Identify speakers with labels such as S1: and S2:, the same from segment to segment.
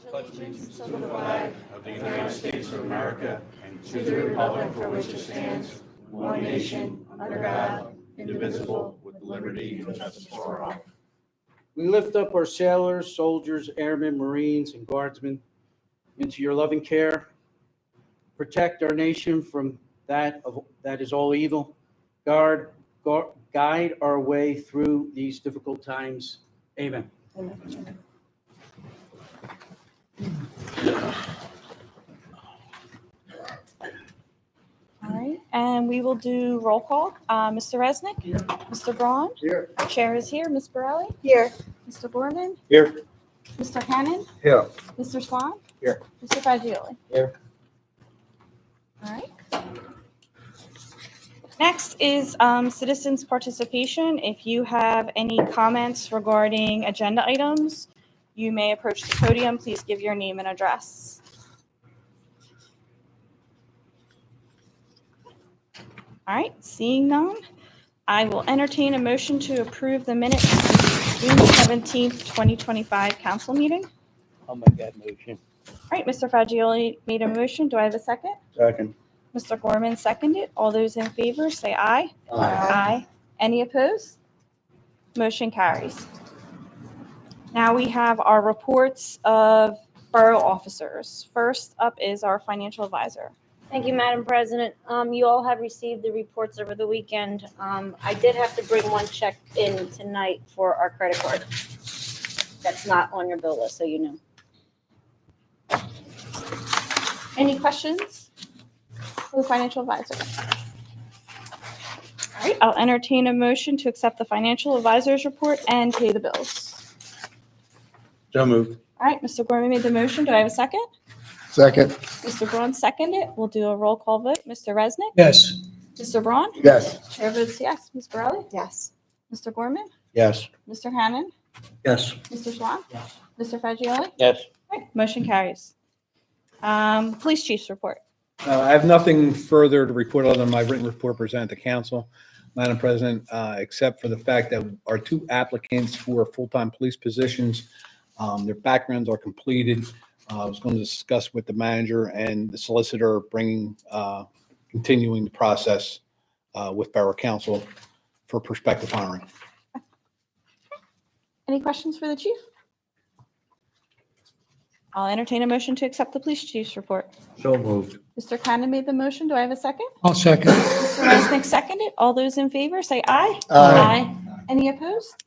S1: pledge allegiance to the flag of the United States of America and to the republic for which it stands, one nation, under God, indivisible, with liberty and justice for all.
S2: We lift up our sailors, soldiers, airmen, Marines, and guardsmen into your loving care. Protect our nation from that is all evil. Guide our way through these difficult times. Amen.
S1: Amen. All right, and we will do roll call. Mr. Resnick?
S2: Here.
S1: Mr. Braun?
S2: Here.
S1: Chair is here. Ms. Borelli?
S3: Here.
S1: Mr. Gorman?
S2: Here.
S1: Mr. Hannan?
S2: Here.
S1: Mr. Swan?
S2: Here.
S1: Mr. Fagioli?
S2: Here.
S1: All right. Next is citizens' participation. If you have any comments regarding agenda items, you may approach the podium. Please give your name and address. All right, seeing none, I will entertain a motion to approve the minutes of June 17th, 2025 council meeting.
S2: I'll make that motion.
S1: All right, Mr. Fagioli made a motion. Do I have a second?
S2: Second.
S1: Mr. Gorman seconded. All those in favor say aye.
S2: Aye.
S1: Aye. Any opposed? Motion carries. Now we have our reports of borough officers. First up is our financial advisor.
S3: Thank you, Madam President. You all have received the reports over the weekend. I did have to bring one check in tonight for our credit card. That's not on your bill list, so you know.
S1: Any questions for the financial advisor? All right, I'll entertain a motion to accept the financial advisor's report and pay the bills.
S2: So moved.
S1: All right, Mr. Gorman made the motion. Do I have a second?
S4: Second.
S1: Mr. Braun seconded. We'll do a roll call vote. Mr. Resnick?
S2: Yes.
S1: Mr. Braun?
S4: Yes.
S1: Chair votes yes. Ms. Borelli?
S3: Yes.
S1: Mr. Gorman?
S2: Yes.
S1: Mr. Hannan?
S2: Yes.
S1: Mr. Swan?
S2: Yes.
S1: Mr. Fagioli?
S2: Yes.
S1: All right, motion carries. Police chief's report.
S5: I have nothing further to report other than my written report presented to council, Madam President, except for the fact that our two applicants for full-time police positions, their backgrounds are completed. I was going to discuss with the manager and the solicitor continuing the process with Borough Council for prospective hiring.
S1: Any questions for the chief? I'll entertain a motion to accept the police chief's report.
S2: So moved.
S1: Mr. Cannon made the motion. Do I have a second?
S4: I'll second.
S1: Mr. Resnick seconded. All those in favor say aye.
S4: Aye.
S1: Any opposed?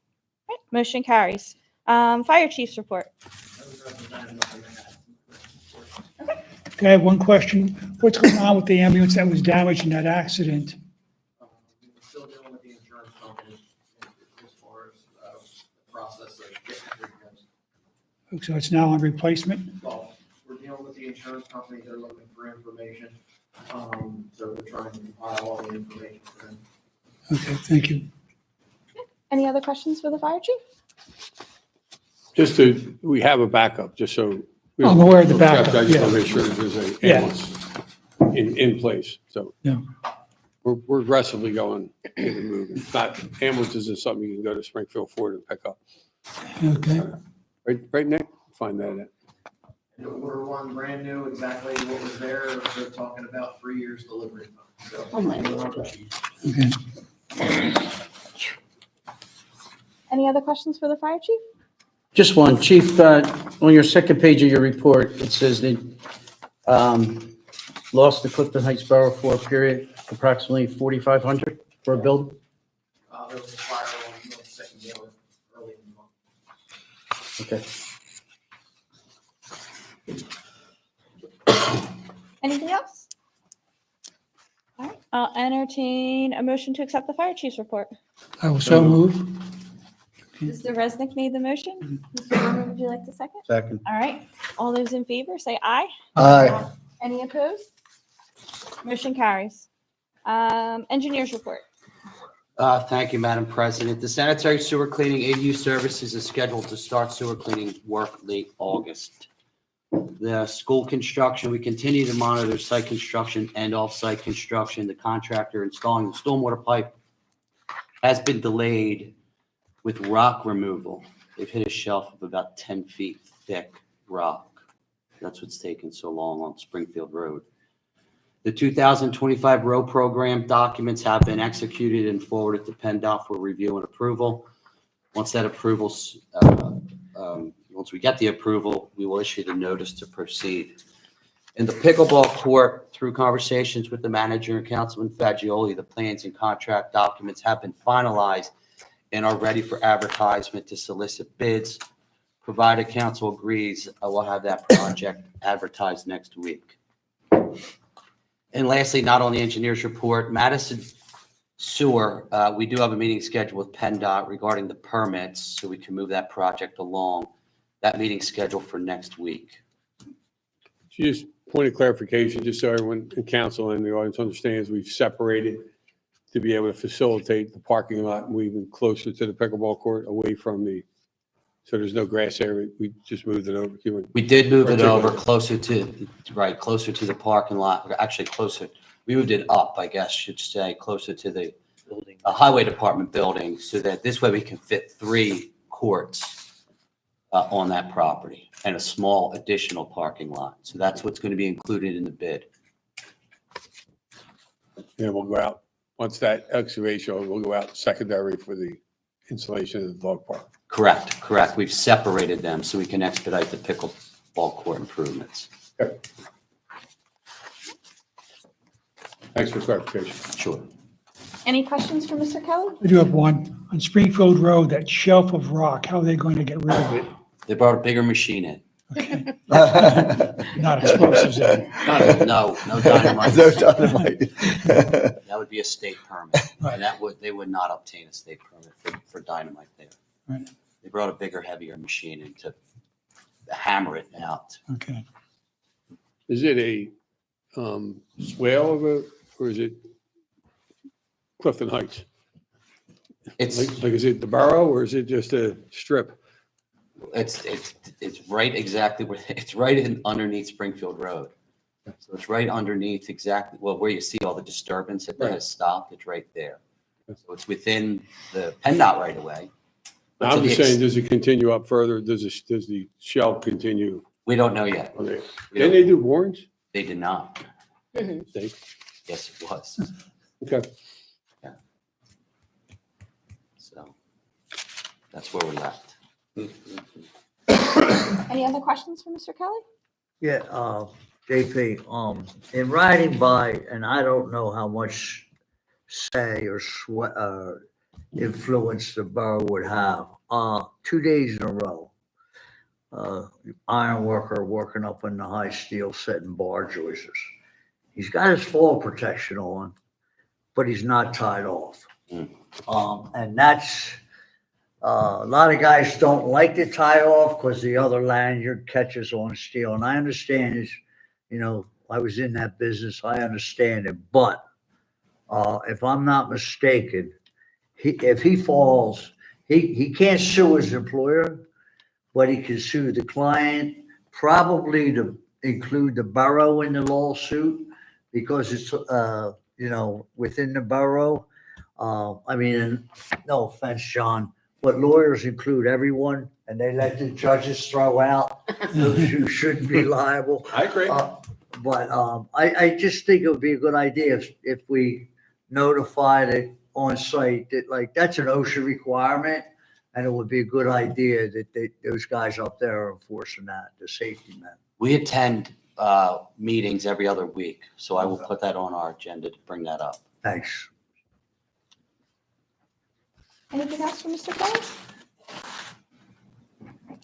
S1: All right, motion carries. Fire chief's report.
S6: Okay, I have one question. What's going on with the ambulance that was damaged in that accident?
S7: We're still dealing with the insurance company as far as the process of getting treatments.
S6: So it's now on replacement?
S7: Well, we're dealing with the insurance company, they're looking for information, so we're trying to compile all the information for them.
S6: Okay, thank you.
S1: Any other questions for the fire chief?
S8: We have a backup, just so.
S6: I'm aware of the backup,
S8: I just want
S6: yeah.
S8: to make sure that there's an
S6: Yeah.
S8: ambulance in place, so.
S6: Yeah.
S8: We're aggressively going to move. It's not, ambulances is something you can go to Springfield Ford and pick up.
S6: Okay,
S8: Right, Nick? Find that out.
S7: And order one brand new, exactly what was there, they're talking about 3 years delivery time. So,
S3: Oh my God.
S6: okay.
S1: Any other questions for the fire chief?
S2: Just one, Chief, on your second page of your report, it says that lost to Clifton Heights Borough for a period, approximately 4,500 for a building.
S7: there was a fire on North Second Gale early in the month.
S2: Okay.
S1: Anything else? All right, I'll entertain a motion to accept the fire chief's report.
S6: I will so move.
S1: Mr. Resnick made the motion. Mr. Gorman, would you like to second?
S2: Second.
S1: All right, all those in favor say aye.
S4: Aye.
S1: Any opposed? Motion carries. Engineers report.
S9: Thank you, Madam President. The sanitary sewer cleaning ADU services is scheduled to start sewer cleaning work late August. The school construction, we continue to monitor site construction and off-site construction. The contractor installing the stormwater pipe has been delayed with rock removal. They've hit a shelf of about 10 feet thick rock. That's what's taken so long on Springfield Road. The 2025 road program documents have been executed and forwarded to PennDOT for review and approval. Once that approval's, once we get the approval, we will issue the notice to proceed. In the pickleball court, through conversations with the manager and Councilman Fagioli, the plans and contract documents have been finalized and are ready for advertisement to solicit bids. Provided council agrees, I will have that project advertised next week. And lastly, not on the engineer's report, Madison Sewer, we do have a meeting scheduled with PennDOT regarding the permits, so we can move that project along. That meeting's scheduled for next week.
S8: Just point of clarification, just so everyone in council and the audience understands, we've separated to be able to facilitate the parking lot, moving closer to the pickleball court, away from the, so there's no grass area. We just moved it over.
S9: We did move it over closer to, right, closer to the parking lot, actually closer. We moved it up, I guess, should say, closer to the highway department building, so that this way we can fit 3 courts on that property and a small additional parking lot. So that's what's going to be included in the bid.
S8: And we'll go out, once that excavation, we'll go out secondary for the installation of the dog park.
S9: Correct, correct. We've separated them so we can expedite the pickleball court improvements.
S8: Okay. Thanks for clarification.
S9: Sure.
S1: Any questions for Mr. Kelly?
S6: I do have one. On Springfield Road, that shelf of rock, how are they going to get rid of it?
S9: They brought a bigger machine in.
S6: Not explosives then.
S9: No dynamite.
S4: No dynamite.
S9: That would be a state permit. And they would not obtain a state permit for dynamite there.
S6: Right.
S9: They brought a bigger, heavier machine in to hammer it out.
S6: Okay.
S8: Is it a swale of a, or is it Clifton Heights?
S9: It's
S8: Like, is it the borough or is it just a strip?
S9: it's right exactly where it's right in underneath Springfield Road. So it's right underneath exactly, well, where you see all the disturbance that has stopped, it's right there. So it's within the PennDOT right away. But to
S8: I'm
S9: the
S8: just saying, does it continue up further? Does the shell continue?
S9: We don't know yet.
S8: Okay.
S9: We
S8: Didn't
S9: don't-
S8: they do borings?
S9: They did not.
S8: They-
S9: Yes, it was.
S8: Okay.
S9: So that's where we're left.
S1: Any other questions for Mr. Kelly?
S10: Yeah, JP, in riding by, and I don't know how much say or influence the borough would have, 2 days in a row, iron worker working up in the high steel setting bar joists. He's got his fall protection on, but he's not tied off. And that's, a lot of guys don't like to tie off because the other lanyard catches on steel. And I understand is, I was in that business. I understand it. But if I'm not mistaken, if he falls, he can't sue his employer, but he can sue the client, probably to include the borough in the lawsuit because it's, within the borough. I mean, no offense, John, but lawyers include everyone and they let the judges throw out those who shouldn't be liable.
S8: I agree.
S10: But I just think it would be a good idea if we notified it on site that that's an OSHA requirement. And it would be a good idea that those guys up there are enforcing that, the safety men.
S9: We attend meetings every other week, so I will put that on our agenda to bring that up.
S10: Thanks.
S1: Anything else for Mr. Kelly?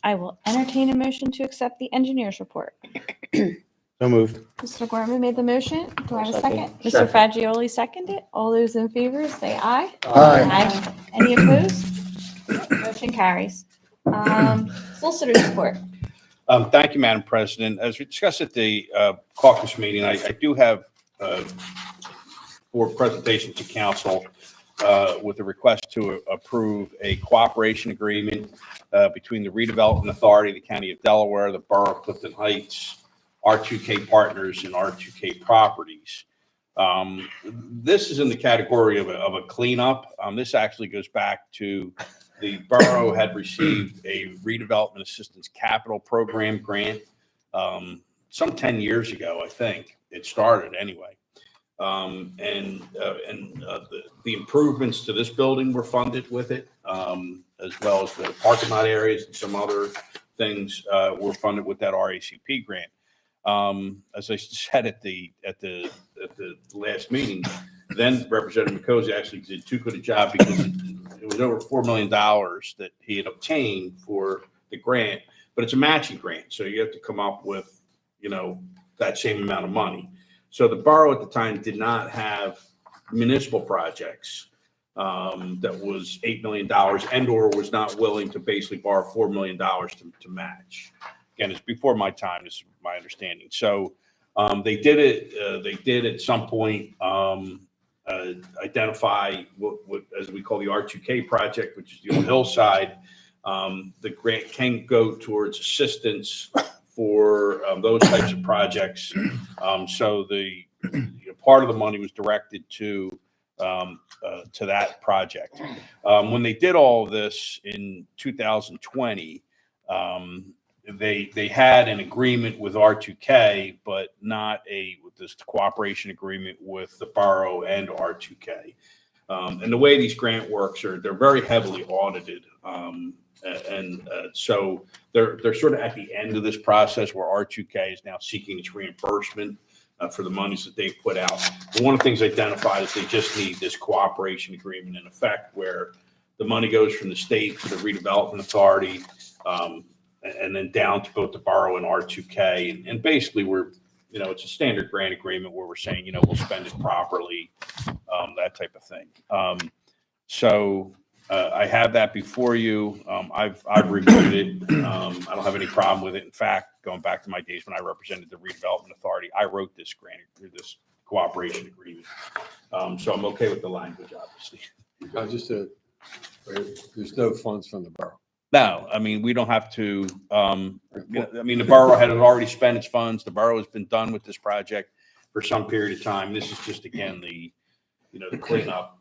S1: I will entertain a motion to accept the engineer's report.
S2: So moved.
S1: Mr. Gorman made the motion. Do I have a second? Mr.
S10: Second.
S1: Fagioli seconded it. All those in favor say aye.
S4: Aye.
S1: Any opposed? Motion carries. Solicitor's report.
S11: Thank you, Madam President. As we discussed at the caucus meeting, I do have for presentation to council with a request to approve a cooperation agreement between the Redevelopment Authority of the County of Delaware, the Borough of Clifton Heights, R2K Partners, and R2K Properties. This is in the category of a cleanup. This actually goes back to the borough had received a redevelopment assistance capital program grant some 10 years ago, I think it started anyway. The improvements to this building were funded with it, as well as the parking lot areas and some other things were funded with that RACP grant. As I said at the last meeting, then Representative Miccosio actually did too good a job because it was over $4 million that he had obtained for the grant, but it's a matching grant, so you have to come up with, that same amount of money. So the borough at the time did not have municipal projects that was $8 million and/or was not willing to basically borrow $4 million to match. Again, it's before my time, this is my understanding. So they did it. They did at some point identify what, as we call the R2K project, which is the old hillside. The grant can go towards assistance for those types of projects. So the part of the money was directed to that project. When they did all of this in 2020, they had an agreement with R2K, but not this cooperation agreement with the borough and R2K. And the way these grant works they're very heavily audited. So they're sort of at the end of this process where R2K is now seeking its reimbursement for the monies that they've put out. And one of the things identified is they just need this cooperation agreement in effect where the money goes from the state to the redevelopment authority, and then down to both the borough and R2K. And basically it's a standard grant agreement where we're saying, we'll spend it properly, that type of thing. I have that before you. I've reviewed it. I don't have any problem with it. In fact, going back to my days when I represented the redevelopment authority, I wrote this this cooperation agreement. So I'm okay with the language, obviously.
S8: There's no funds from the borough.
S11: No, I mean, we don't have to, the borough had already spent its funds. The borough has been done with this project for some period of time. This is just, again, the cleanup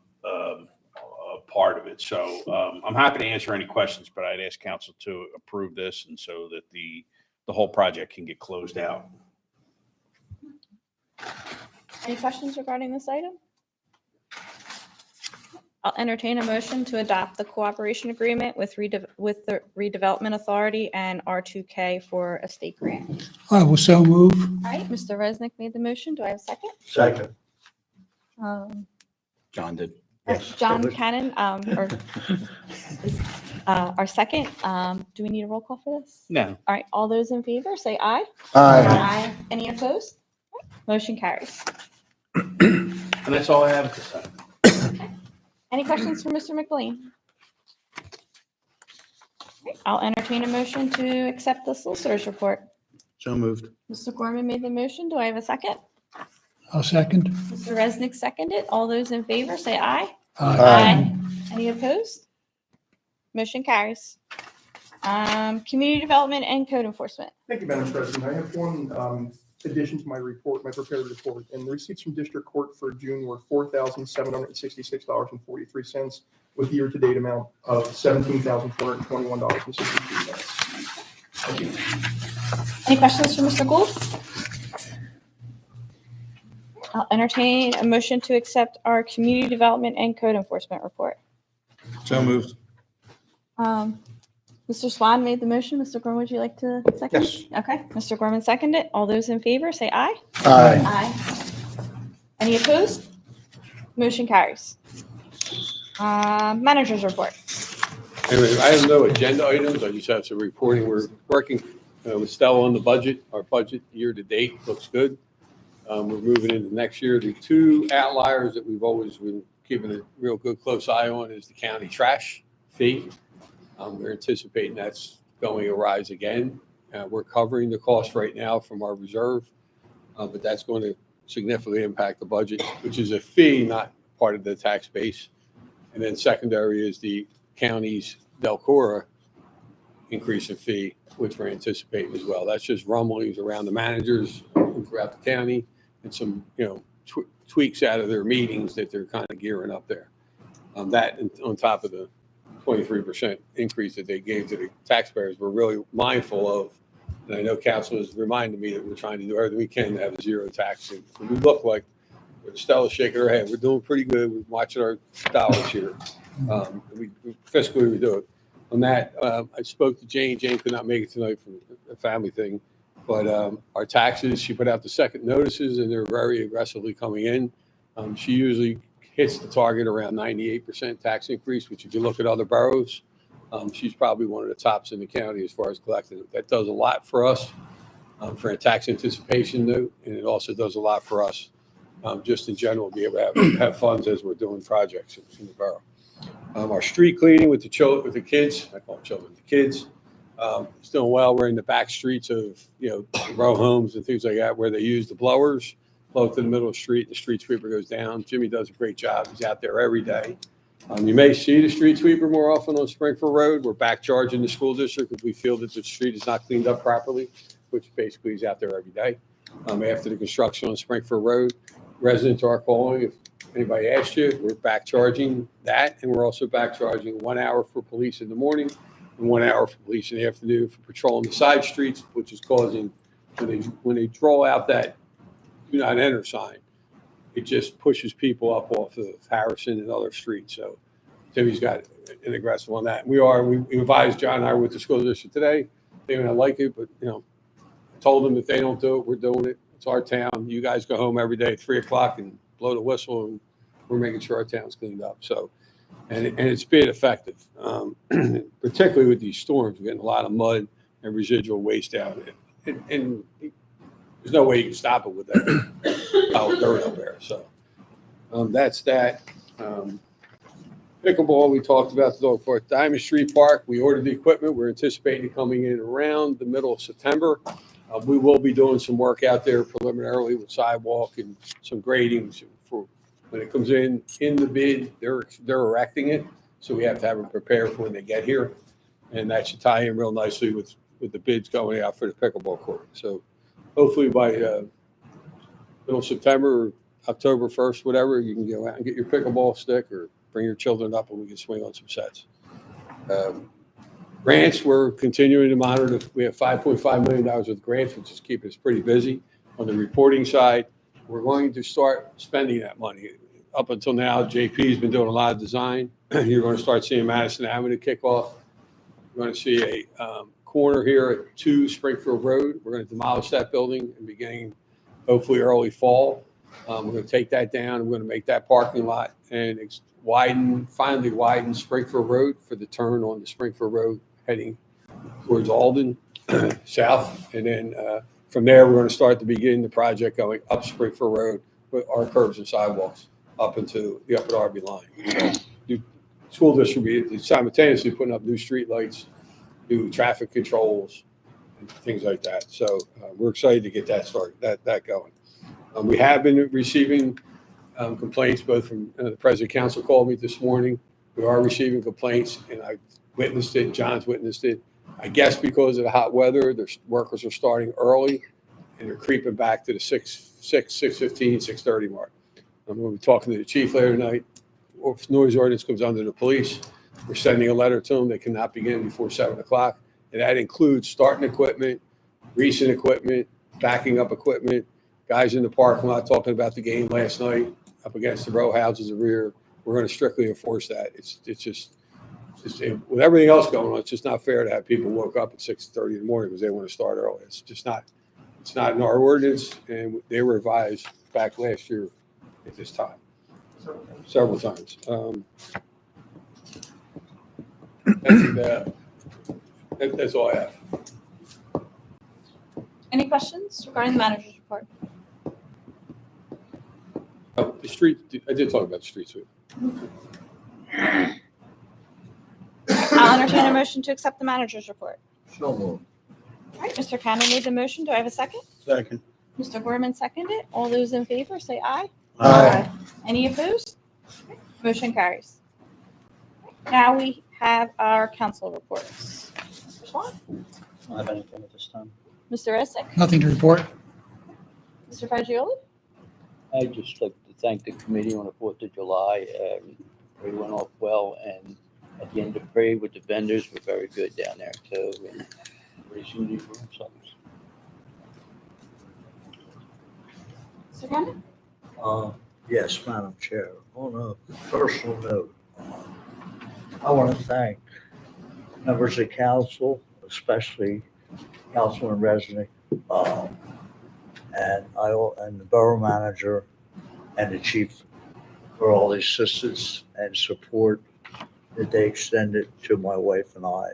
S11: part of it. So I'm happy to answer any questions, but I'd ask council to approve this and so that the whole project can get closed out.
S1: Any questions regarding this item? I'll entertain a motion to adopt the cooperation agreement with the redevelopment authority and R2K for a state grant.
S6: I will so move.
S1: All right, Mr. Resnick made the motion. Do I have a second?
S10: Second.
S2: John did.
S1: John Cannon, our second. Do we need a roll call for this?
S11: No.
S1: All right, all those in favor, say aye.
S4: Aye.
S1: Any opposed? Motion carries.
S11: And that's all I have at this time.
S1: Any questions for Mr. McLean? I'll entertain a motion to accept the solicitor's report.
S2: So moved.
S1: Mr. Gorman made the motion. Do I have a second?
S6: I'll second.
S1: Mr. Resnick seconded. All those in favor, say aye.
S4: Aye.
S1: Any opposed? Motion carries. Community development and code enforcement.
S12: Thank you, Madam President. I have one addition to my report, my prepared report, and the receipts from district court for June were $4,766.43 with year-to-date amount of $17,421.63. Thank you.
S1: Any questions for Mr. Gould? I'll entertain a motion to accept our community development and code enforcement report.
S2: So moved.
S1: Mr. Swan made the motion. Mr. Gorman, would you like to second?
S2: Yes.
S1: Okay, Mr. Gorman seconded. All those in favor, say aye.
S4: Aye.
S1: Aye. Any opposed? Motion carries. Manager's report.
S8: Anyway, I have no agenda items. I just have some reporting. We're working with Stella on the budget. Our budget year to date looks good. We're moving into next year. The two outliers that we've always been keeping a real good close eye on is the county trash fee. We're anticipating that's going to rise again. We're covering the cost right now from our reserve, but that's going to significantly impact the budget, which is a fee, not part of the tax base. And then secondary is the county's Delcora increase in fee, which we're anticipating as well. That's just rumblings around the managers throughout the county and some, tweaks out of their meetings that they're kind of gearing up there. That on top of the 23% increase that they gave to the taxpayers, we're really mindful of And I know council has reminded me that we're trying to do everything we can to have a zero tax. And we look like, Stella's shaking her head, we're doing pretty good. We're watching our dollars here. We fiscally we do it. On that, I spoke to Jane. Jane could not make it tonight for a family thing. But our taxes, she put out the second notices and they're very aggressively coming in. She usually hits the target around 98% tax increase, which if you look at other boroughs, she's probably one of the tops in the county as far as collecting. That does a lot for us for a tax anticipation note, and it also does a lot for us just in general, be able to have funds as we're doing projects in the borough. Our street cleaning with the kids, I call them children, the kids, it's doing well. We're in the back streets of, row homes and things like that where they use the blowers, blow to the middle of the street, the street sweeper goes down. Jimmy does a great job. He's out there every day. You may see the street sweeper more often on Springfield Road. We're back charging the school district if we feel that the street is not cleaned up properly, which basically is out there every day. After the construction on Springfield Road, residents are calling. If anybody asked you, we're back charging that. And we're also back charging 1 hour for police in the morning and 1 hour for police in the afternoon for patrolling the side streets, which is causing, when they draw out that do not enter sign, it just pushes people up off of Harrison and other streets. So Timmy's got an aggressive on that. We advised John and I were with the school district today. They may not like it, but told them if they don't do it, we're doing it. It's our town. You guys go home every day at 3:00 and blow the whistle, and we're making sure our town's cleaned up. So, and it's been effective, particularly with these storms. We're getting a lot of mud and residual waste out. And there's no way you can stop it with that pile of dirt up there. So that's that. Pickleball, we talked about the dog park. Diamond Street Park, we ordered the equipment. We're anticipating coming in around the middle of September. We will be doing some work out there preliminarily with sidewalk and some grading for when it comes in the bid. They're erecting it, so we have to have them prepared for when they get here, and that should tie in real nicely with the bids going out for the pickleball court. So hopefully by middle of September or October 1st, whatever, you can go out and get your pickleball stick or bring your children up and we can swing on some sets. Grants, we're continuing to monitor. We have $5.5 million with grants, which is keeping us pretty busy. On the reporting side, we're going to start spending that money. Up until now, JP's been doing a lot of design. You're going to start seeing Madison Avenue kick off. You're going to see a corner here at 2 Springfield Road. We're going to demolish that building and beginning hopefully early fall. We're going to take that down. We're going to make that parking lot and finally widen Springfield Road for the turn on the Springfield Road heading towards Alden south. And then from there, we're going to start to begin the project going up Springfield Road with our curbs and sidewalks up into the Upper Darby line. The school district will be simultaneously putting up new street lights, new traffic controls, and things like that. So we're excited to get that started, that going. We have been receiving complaints both from the President Council called me this morning. We are receiving complaints, and I witnessed it. John's witnessed it. I guess because of the hot weather, the workers are starting early, and they're creeping back to the 6:15, 6:30 mark. I'm going to be talking to the chief later tonight. If noise ordinance comes under the police, we're sending a letter to them. They cannot begin before 7 o'clock, and that includes starting equipment, greasing equipment, backing up equipment. Guys in the parking lot talking about the game last night up against the row houses in the rear. We're going to strictly enforce that. It's just with everything else going on, it's just not fair to have people woke up at 6:30 in the morning because they want to start early. It's just not. It's not in our ordinance, and they were advised back last year at this time, several times. That's all I have.
S1: Any questions regarding the manager's report?
S8: The street, I did talk about the street sweep.
S1: I'll entertain a motion to accept the manager's report.
S10: So moved.
S1: All right, Mr. Cannon made the motion. Do I have a second?
S5: Second.
S1: Mr. Gorman seconded. All those in favor say aye.
S10: Aye.
S1: Any opposed? Okay, motion carries. Now we have our council reports. Mr. Swan?
S10: I don't have anything at this time.
S1: Mr. Essick?
S6: Nothing to report.
S1: Mr. Fagioli?
S10: I'd just like to thank the committee on the 4th of July. It went off well, and at the end of the parade with the vendors were very good down there too. And pretty soon you for themselves.
S1: Mr. Gammon?
S10: Yes, Madam Chair. On a personal note, I want to thank members of council, especially Councilman Resnick, and the borough manager and the chief for all the assistance and support that they extended to my wife and I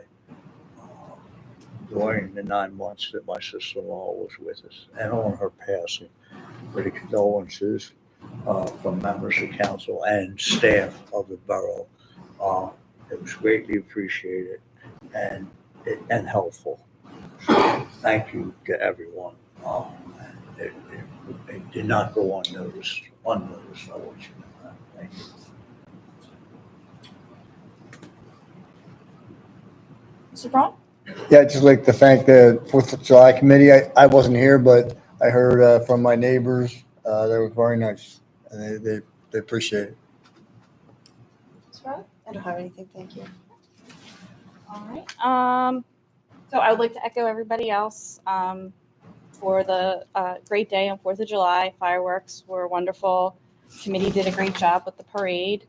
S10: during the 9 months that my sister-in-law was with us and on her passing. For the condolences from members of council and staff of the borough. It was greatly appreciated and helpful. So thank you to everyone. It did not go unnoticed. I want you to know that. Thank you.
S1: Mr. Braun?
S4: Yeah, I'd just like to thank the 4th of July committee. I wasn't here, but I heard from my neighbors. They were very nice, and they appreciate it.
S1: Ms. Rose?
S13: I don't have anything, thank you.
S1: All right. So I would like to echo everybody else for the great day on 4th of July. Fireworks were wonderful. Committee did a great job with the parade.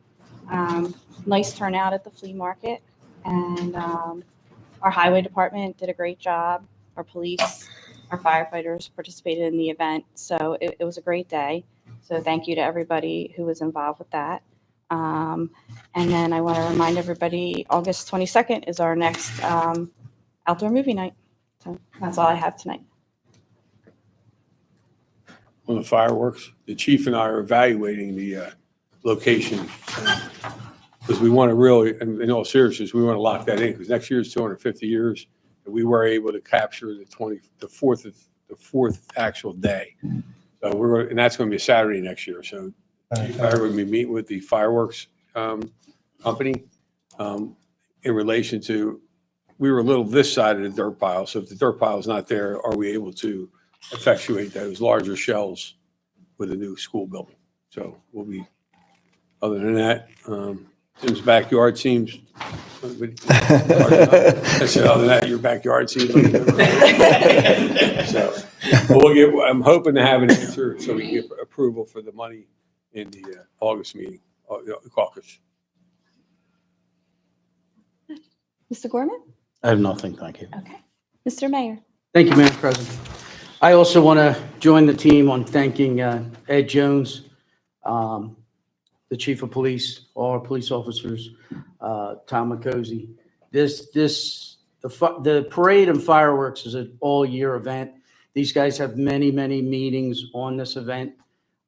S1: Nice turnout at the flea market. And our highway department did a great job. Our police, our firefighters participated in the event. So it was a great day. So thank you to everybody who was involved with that. And then I want to remind everybody, August 22nd is our next outdoor movie night. So that's all I have tonight.
S8: On the fireworks, the chief and I are evaluating the location because we want to really, in all seriousness, we want to lock that in because next year is 250 years. And we were able to capture the fourth actual day. So and that's going to be a Saturday next year. So Chief and I are going to be meeting with the fireworks company in relation to, we were a little this side of the dirt pile. So if the dirt pile is not there, are we able to effectuate those larger shells with a new school building? So we'll be, other than that, Tim's backyard seems, I said, other than that, your backyard seems like. So I'm hoping to have an answer so we can get approval for the money in the August meeting, caucus.
S1: Mr. Gorman?
S2: I have nothing, thank you.
S1: Okay. Mr. Mayor?
S2: Thank you, Madam President. I also want to join the team on thanking Ed Jones, the chief of police, all our police officers, Tom McCosey. The parade and fireworks is an all-year event. These guys have many, many meetings on this event.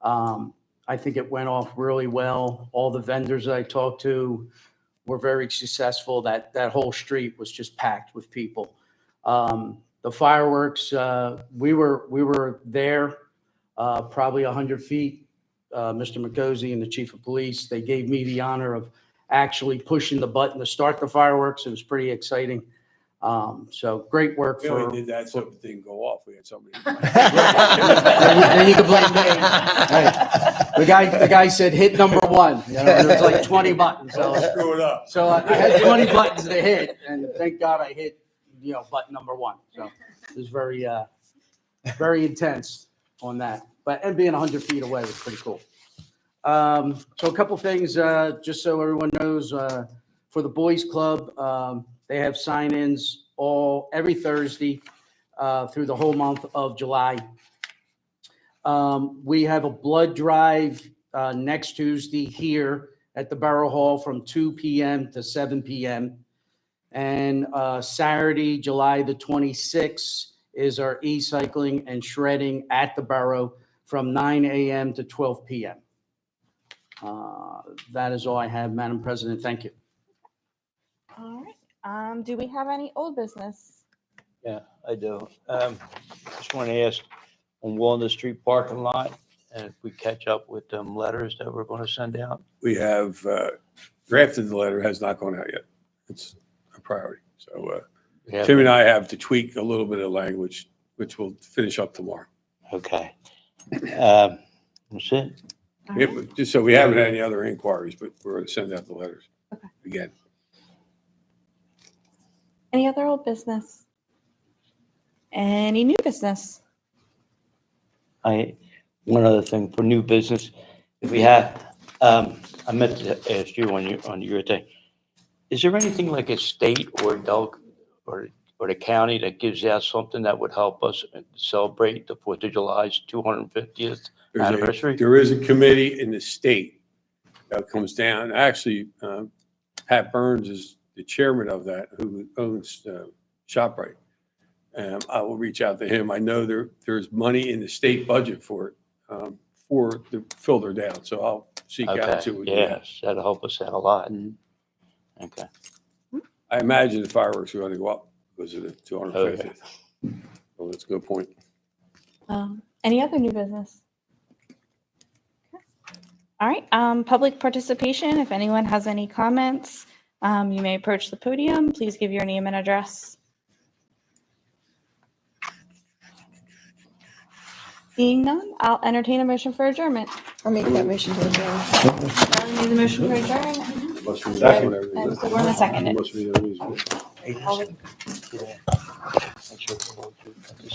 S2: I think it went off really well. All the vendors I talked to were very successful. That whole street was just packed with people. The fireworks, we were there, probably 100 feet. Mr. McCosey and the chief of police, they gave me the honor of actually pushing the button to start the fireworks. It was pretty exciting. So great work
S8: We
S2: for.
S8: only did that so it didn't go off. We had somebody.
S2: Then you can blame me. Right. The guy said hit number one. You know, there was like 20 buttons. So
S8: Screw it up.
S2: So I had 20 buttons to hit, and thank God I hit, button number one. So it was very, very intense on that. And being 100 feet away was pretty cool. So a couple things, just so everyone knows, for the Boys Club, they have sign-ins every Thursday through the whole month of July. We have a blood drive next Tuesday here at the Borough Hall from 2 p.m. to 7 p.m. And Saturday, July the 26th, is our e-cycling and shredding at the Borough from 9 a.m. to 12 p.m. That is all I have, Madam President. Thank you.
S1: All right. Do we have any old business?
S14: Yeah, I do. Just want to ask on Walnut Street parking lot, and if we catch up with them letters that we're going to send out.
S8: We have drafted the letter, has not gone out yet. It's a priority. So Tim and I have to tweak a little bit of language, which we'll finish up tomorrow.
S14: Okay. That's it.
S8: Just so we haven't had any other inquiries, but we're going to send out the letters again.
S1: Any other old business? Any new business?
S14: one other thing for new business, if we have, I meant to ask you on your thing, is there anything like a state or or the county that gives out something that would help us celebrate the 4th of July's 250th anniversary?
S8: There is a committee in the state that comes down. Actually, Pat Burns is the chairman of that, who owns ShopRite. I will reach out to him. I know there's money in the state budget for it, for the filter down. So I'll seek out and see
S14: Okay,
S8: what we can do.
S14: yes, that'll help us out a lot.
S8: Mhm.
S14: Okay.
S8: I imagine the fireworks are going to go up because of the 250th. Well, that's a good point.
S1: Any other new business? Okay. All right, public participation. If anyone has any comments, you may approach the podium. Please give your name and address. Seeing none, I'll entertain a motion for adjournment.
S13: I'll make that motion to adjourn.
S1: Charlie made the motion for adjournment.
S8: Must be
S1: Second.
S8: whatever it is.
S1: And so we're gonna second it.
S8: Must be the reason.
S14: Yeah. Make sure we don't do-